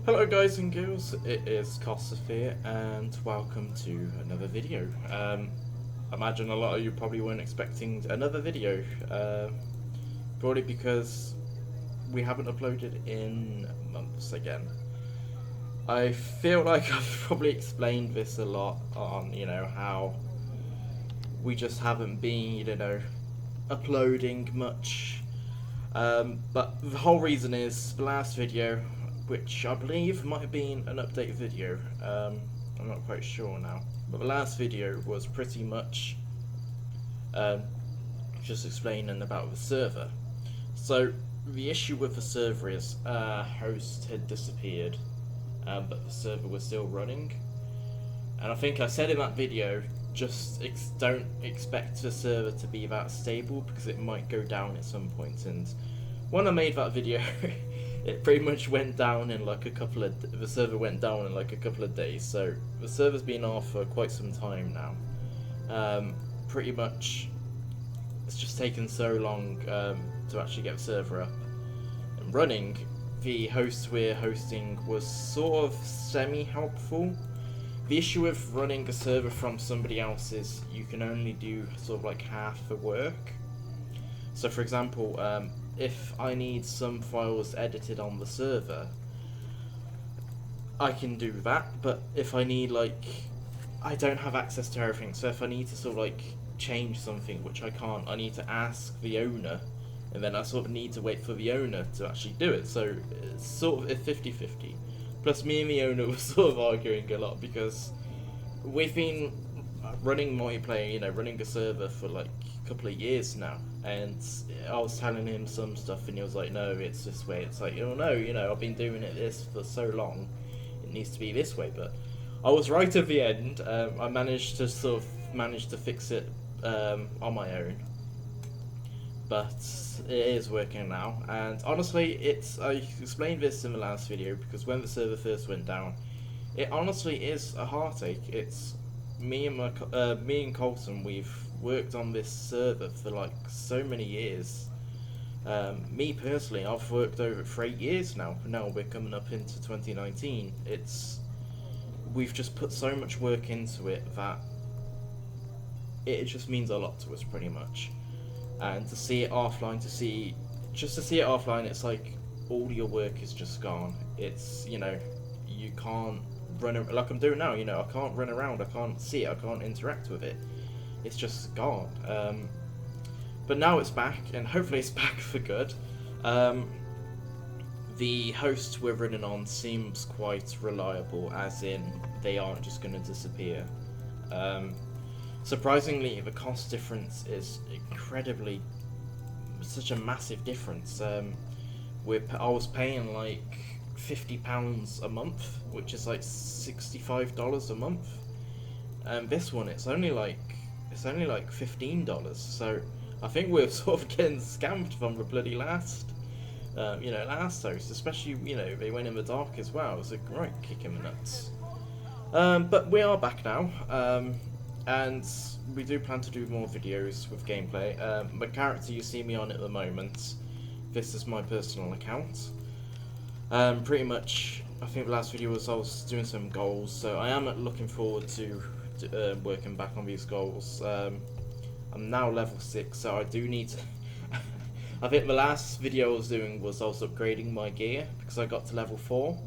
Hello guys and girls, it is Koss here and welcome to another video. I imagine a lot of you probably weren't expecting another video, probably because we haven't uploaded in months again. I feel like I've probably explained this a lot on, how we just haven't been, uploading much. But the whole reason is the last video, which I believe might have been an update video, I'm not quite sure now, but the last video was pretty much just explaining about the server. So the issue with the server is host had disappeared, but the server was still running, and I think I said in that video, just don't expect the server to be that stable because it might go down at some point. And when I made that video it pretty much went down in like the server went down in like a couple of days. So the server's been off for quite some time now. Pretty much it's just taken so long to actually get the server up and running. The host we're hosting was sort of semi-helpful. The issue with running a server from somebody else is you can only do sort of like half the work. So for example, if I need some files edited on the server, I can do that, but if I need I don't have access to everything, so if I need to sort of change something, which I can't, I need to ask the owner, and then I sort of need to wait for the owner to actually do it, so it's sort of a 50-50. Plus me and the owner were sort of arguing a lot because we've been running multiplayer, running a server for a couple of years now, and I was telling him some stuff and he was like, no, it's this way. It's like, no, I've been doing this for so long, it needs to be this way. But I was right at the end. I managed to fix it on my own, but it is working now. And honestly, I explained this in the last video because when the server first went down, it honestly is a heartache. It's me and Colton, we've worked on this server for so many years. Me personally, I've worked over it for 8 years now. Now we're coming up into 2019. We've just put so much work into it that it just means a lot to us, pretty much. And to see it offline, it's like all your work is just gone. It's, you can't run like I'm doing now. I can't run around, I can't see it, I can't interact with it. It's just gone. But now it's back, and hopefully it's back for good. The host we're running on seems quite reliable, as in they aren't just going to disappear. Surprisingly, the cost difference is such a massive difference. I was paying £50 a month, which is $65 a month, and this one it's only $15. So I think we're sort of getting scammed from the bloody last host, especially they went in the dark as well. It was a right kick in the nuts. But we are back now, and we do plan to do more videos with gameplay. The character you see me on at the moment, this is my personal account. Pretty much, I think the last video I was doing some goals, so I am looking forward to working back on these goals. I'm now level 6, so I do need to I think the last video I was doing was I was upgrading my gear because I got to level 4,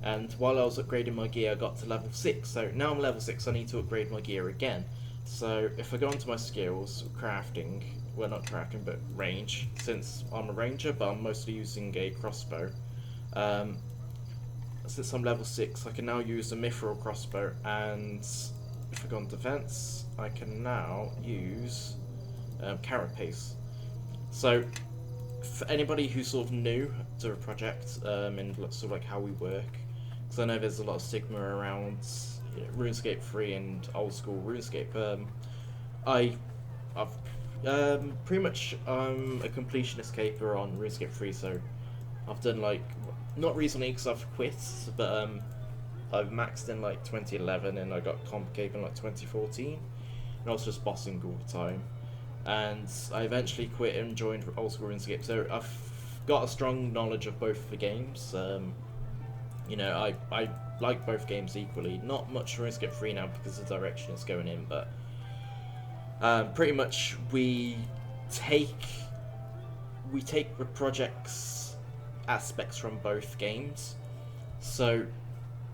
and while I was upgrading my gear I got to level 6, so now I'm level 6, I need to upgrade my gear again. So if I go into my skills, crafting, well not crafting but range, since I'm a ranger but I'm mostly using a crossbow, since I'm level 6 I can now use a mithril crossbow, and if I go on defense I can now use carapace. So for anybody who's sort of new to the project, and sort of how we work, because I know there's a lot of stigma around RuneScape 3 and old school RuneScape. I'm pretty much a completionist caper on RuneScape 3, so I've done not recently because I've quit, but I've maxed in 2011 and I got comp cape in 2014, and I was just bossing all the time. And I eventually quit and joined old school RuneScape, so I've got a strong knowledge of both the games. You know, I like both games equally. Not much Runescape 3 now because of the direction it's going in, but pretty much we take the project's aspects from both games. So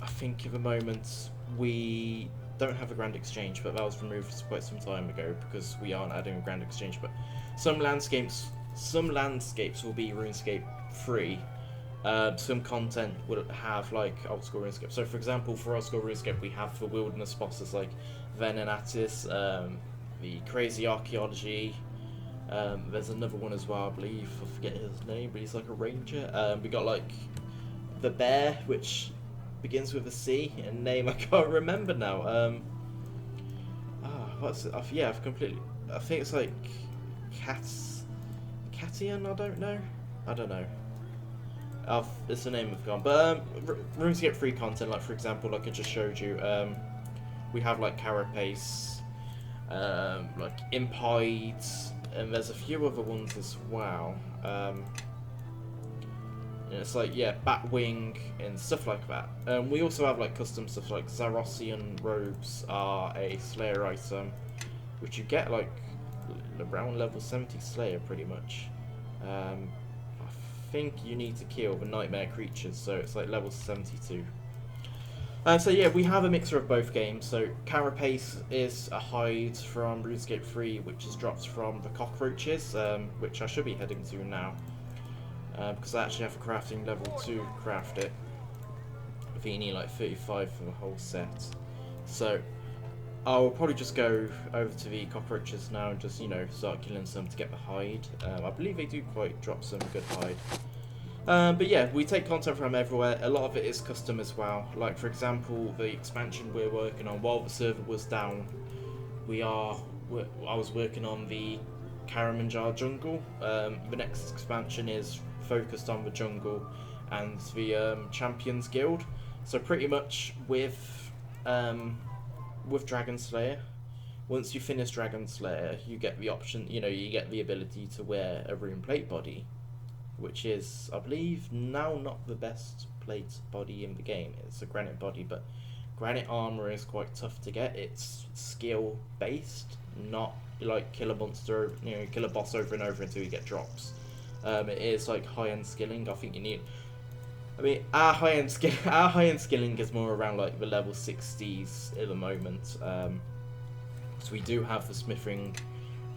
I think at the moment we don't have a Grand Exchange, but that was removed quite some time ago because we aren't adding a Grand Exchange. But some landscapes will be RuneScape 3. Some content will have like old school RuneScape. So for example, for old school RuneScape, we have the wilderness bosses like Venenatis, the crazy archaeology. There's another one as well, I believe. I forget his name, but he's like a ranger. We got like the bear, which begins with a C, and name I can't remember now. What's it? Yeah, I've completely. I think it's like Catian. I don't know. It's the name of the gun. But RuneScape 3 content, like for example, like I just showed you, we have like Carapace, like Impied, and there's a few other ones as well. And it's like, yeah, Batwing and stuff like that. We also have like custom stuff like Zarosian robes are a Slayer item, which you get like around level 70 Slayer pretty much. I think you need to kill the nightmare creatures, so it's like level 72. So yeah, we have a mixture of both games. So Carapace is a hide from RuneScape 3, which is dropped from the cockroaches, which I should be heading to now. Because I actually have a crafting level to craft it. I think you need like 35 for the whole set. So I'll probably just go over to the cockroaches now and just, you know, start killing some to get the hide. I believe they do quite drop some good hide. But yeah, we take content from everywhere. A lot of it is custom as well. Like for example, the expansion we're working on while the server was down, I was working on the Karamanjar jungle. The next expansion is focused on the jungle and the Champions Guild. So pretty much with Dragon Slayer, once you finish Dragon Slayer, you get the option, you know, you get the ability to wear a rune plate body, which is, I believe, now not the best plate body in the game. It's a granite body, but granite armor is quite tough to get. It's skill based, not like kill a monster, you know, kill a boss over and over until you get drops. It is like high-end skilling. I think you need. I mean, our high-end skilling is more around like the level 60s at the moment. So we do have the smithing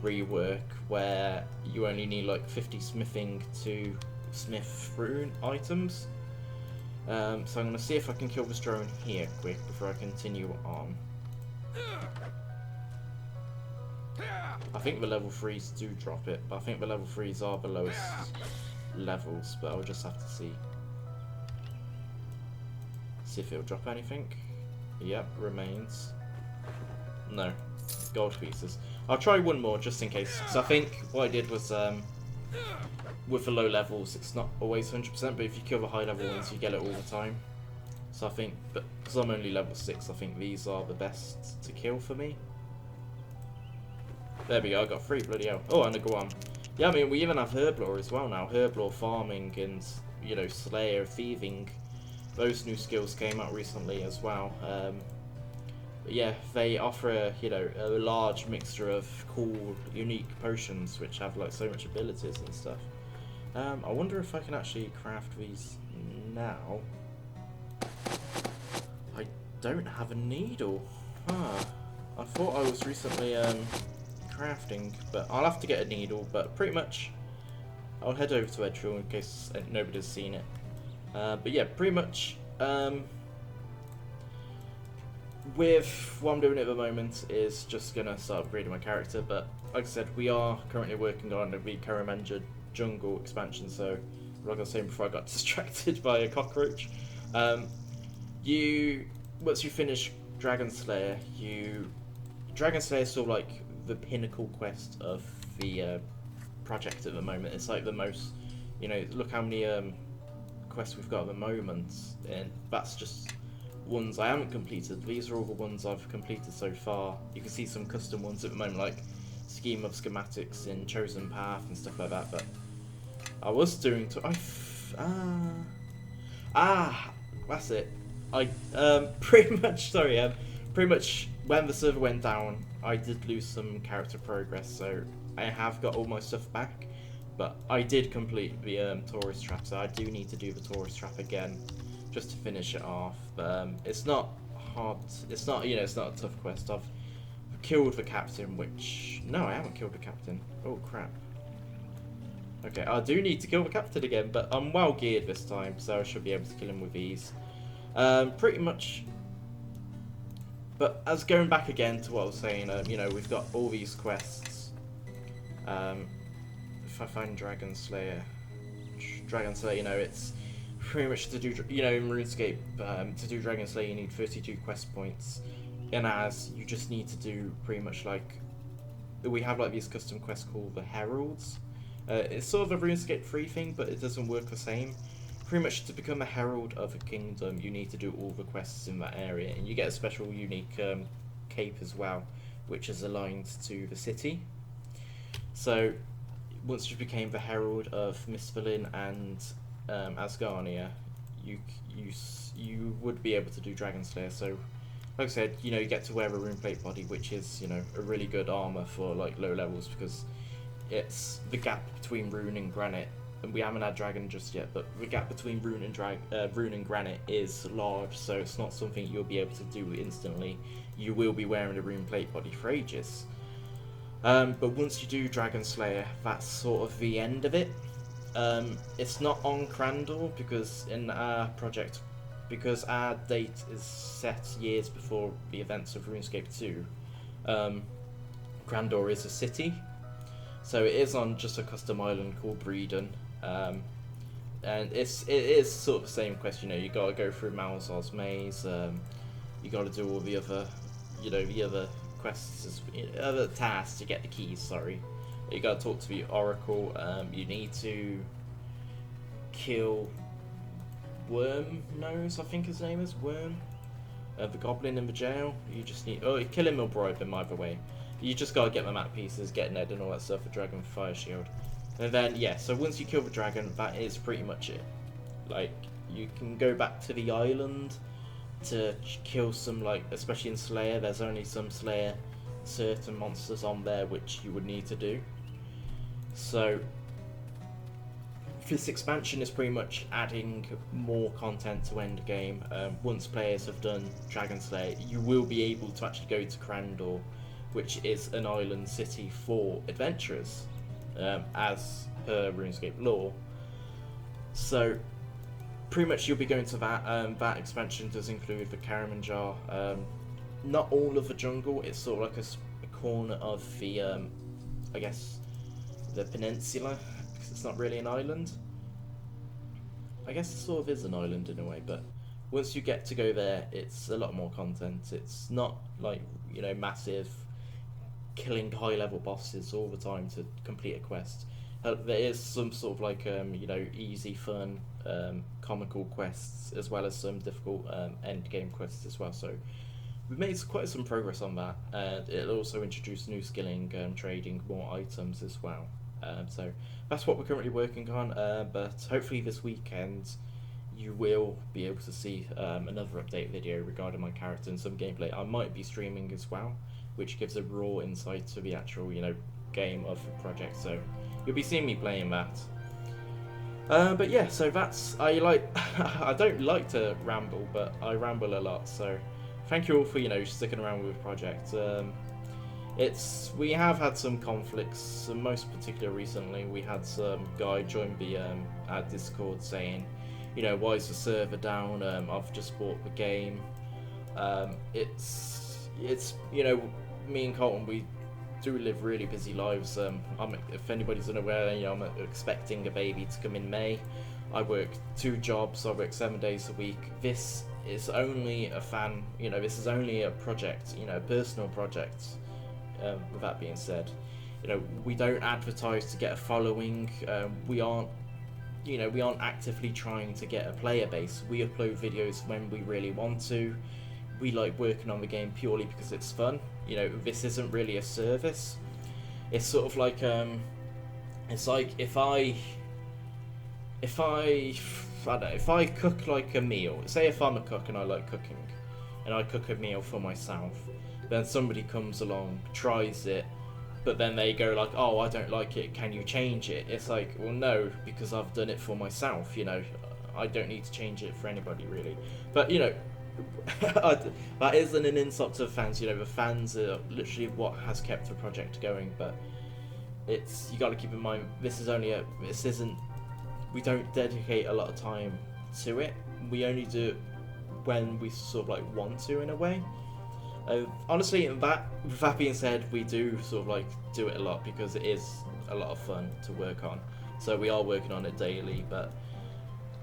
rework where you only need like 50 smithing to smith rune items. So I'm going to see if I can kill this drone here quick before I continue on. I think the level 3s do drop it, but I think the level 3s are the lowest levels, but I'll just have to see. See if it'll drop anything. Yep, remains. No, gold pieces. I'll try one more just in case. So I think what I did was, with the low levels, it's not always 100%, but if you kill the high level ones, you get it all the time. So I think, but because I'm only level 6, I think these are the best to kill for me. There we go, I got 3, bloody hell. Oh, and a Guam. Yeah, I mean, we even have Herblore as well now. Herblore farming and, you know, Slayer, thieving. Those new skills came out recently as well. But yeah, they offer, you know, a large mixture of cool, unique potions which have like so much abilities and stuff. I wonder if I can actually craft these now. I don't have a needle. Huh. I thought I was recently crafting, but I'll have to get a needle. But pretty much, I'll head over to Epzilon in case nobody's seen it. But yeah, pretty much. With what I'm doing at the moment is just gonna start upgrading my character, but like I said, we are currently working on the Karamanjar jungle expansion, so like I was saying before I got distracted by a cockroach. Once you finish Dragon Slayer, Dragon Slayer is sort of like the pinnacle quest of the project at the moment. It's like the most, you know, look how many quests we've got at the moment, and that's just ones I haven't completed. These are all the ones I've completed so far. You can see some custom ones at the moment, like Scheme of Schematics in Chosen Path and stuff like that, but I was doing that's it. I pretty much pretty much when the server went down, I did lose some character progress, so I have got all my stuff back. But I did complete the tourist trap, so I do need to do the tourist trap again just to finish it off. But it's not hard. It's not it's not a tough quest. I've killed the captain, which no, I haven't killed the captain. Oh crap. Okay, I do need to kill the captain again, but I'm well geared this time, so I should be able to kill him with ease. Pretty much. But as going back again to what I was saying, we've got all these quests. If I find Dragon Slayer, it's pretty much to do, in RuneScape, to do Dragon Slayer you need 32 quest points, and as you just need to do pretty much like, we have like these custom quests called the Heralds. It's sort of a RuneScape 3 thing, but it doesn't work the same. Pretty much to become a Herald of a Kingdom, you need to do all the quests in that area, and you get a special unique cape as well, which is aligned to the city. So once you became the Herald of Misthalin and Asgarnia, you would be able to do Dragon Slayer. So like I said, you get to wear a runeplate body, which is a really good armor for like low levels, because it's the gap between rune and granite, and we haven't had dragon just yet, but the gap between rune and granite is large, so it's not something you'll be able to do instantly. You will be wearing a rune plate body for ages. But once you do Dragon Slayer, that's sort of the end of it. It's not on Crandor, because in our project, because our date is set years before the events of RuneScape 2, Crandor is a city. So it is on just a custom island called Breeden, and it is sort of the same quest. You gotta go through Malzar's maze. You gotta do all the other, the other quests, other tasks to get the keys. Sorry, you gotta talk to the Oracle. You need to kill Wormnose, I think his name is Worm, the goblin in the jail. You just need kill him or bribe him, either way. You just gotta get the map pieces, get Ned and all that stuff for Dragon Fire Shield. And then, so once you kill the dragon, that is pretty much it. Like, you can go back to the island to kill some, like, especially in Slayer, there's only some Slayer certain monsters on there which you would need to do. So, this expansion is pretty much adding more content to endgame. Once players have done Dragon Slayer, you will be able to actually go to Crandor, which is an island city for adventurers, as per RuneScape lore. So, pretty much you'll be going to that. That expansion does include the Karamanjar. Not all of the jungle, it's sort of like a corner of the, I guess, the peninsula, because it's not really an island. I guess it sort of is an island in a way, but once you get to go there, it's a lot more content. It's not like, massive killing high level bosses all the time to complete a quest. There is some sort of like easy fun comical quests, as well as some difficult end game quests as well. So we've made quite some progress on that, and it'll also introduce new skilling, trading, more items as well. So that's what we're currently working on, but hopefully this weekend you will be able to see another update video regarding my character and some gameplay. I might be streaming as well, which gives a raw insight to the actual, game of the project. So you'll be seeing me playing that. But yeah, so that's I don't like to ramble, but I ramble a lot. So thank you all for sticking around with the project. We have had some conflicts, most particular recently. We had some guy join our Discord saying, why is the server down? I've just bought the game. It's me and Colton, we do live really busy lives. If anybody's unaware, I'm expecting a baby to come in May. I work 2 jobs. I work 7 days a week. This is only this is only a project, a personal project. With that being said, we don't advertise to get a following. We aren't actively trying to get a player base. We upload videos when we really want to. We like working on the game purely because it's fun. This isn't really a service. It's sort of like it's like if I I don't know, if I cook like a meal, say if I'm a cook and I like cooking, and I cook a meal for myself, then somebody comes along, tries it, but then they go like, oh, I don't like it, can you change it? It's like, well, no, because I've done it for myself, you know, I don't need to change it for anybody, really. But, you know, that isn't an insult to the fans, you know, the fans are literally what has kept the project going, but it's, you got to keep in mind, this isn't, we don't dedicate a lot of time to it, we only do it when we sort of like want to, in a way. Honestly, with that being said, we do sort of like do it a lot because it is a lot of fun to work on. So we are working on it daily,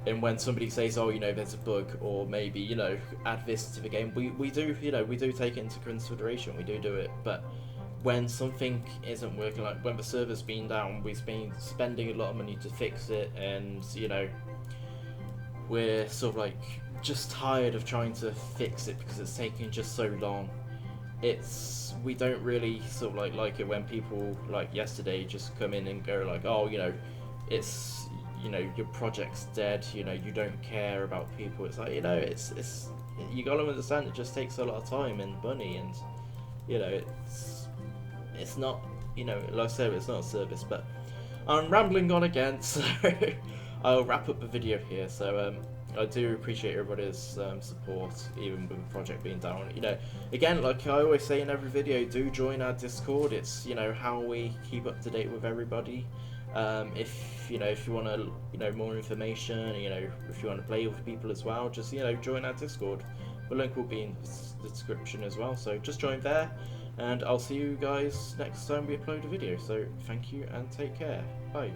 and when somebody says, oh, you know, there's a bug, or maybe, you know, add this to the game, we do, you know, we do take it into consideration, we do it, but when something isn't working, like when the server's been down, we've been spending a lot of money to fix it, and, you know, we're sort of like just tired of trying to fix it because it's taking just so long. We don't really sort of like it when people like yesterday just come in and go like, oh, you know, it's, you know, your project's dead, you know, you don't care about people. It's like, you know, it's you gotta understand, it just takes a lot of time and money, and, you know, it's not, you know, like I said, it's not a service. But I'm rambling on again, so I'll wrap up the video here. So I do appreciate everybody's support, even with the project being down. You know, again, like I always say in every video, do join our Discord. It's, you know, how we keep up to date with everybody. If you know, if you want to, you know, more information, you know, if you want to play with people as well, just, you know, join our Discord. The link will be in the description as well. So just join there, and I'll see you guys next time we upload a video. So thank you and take care. Bye.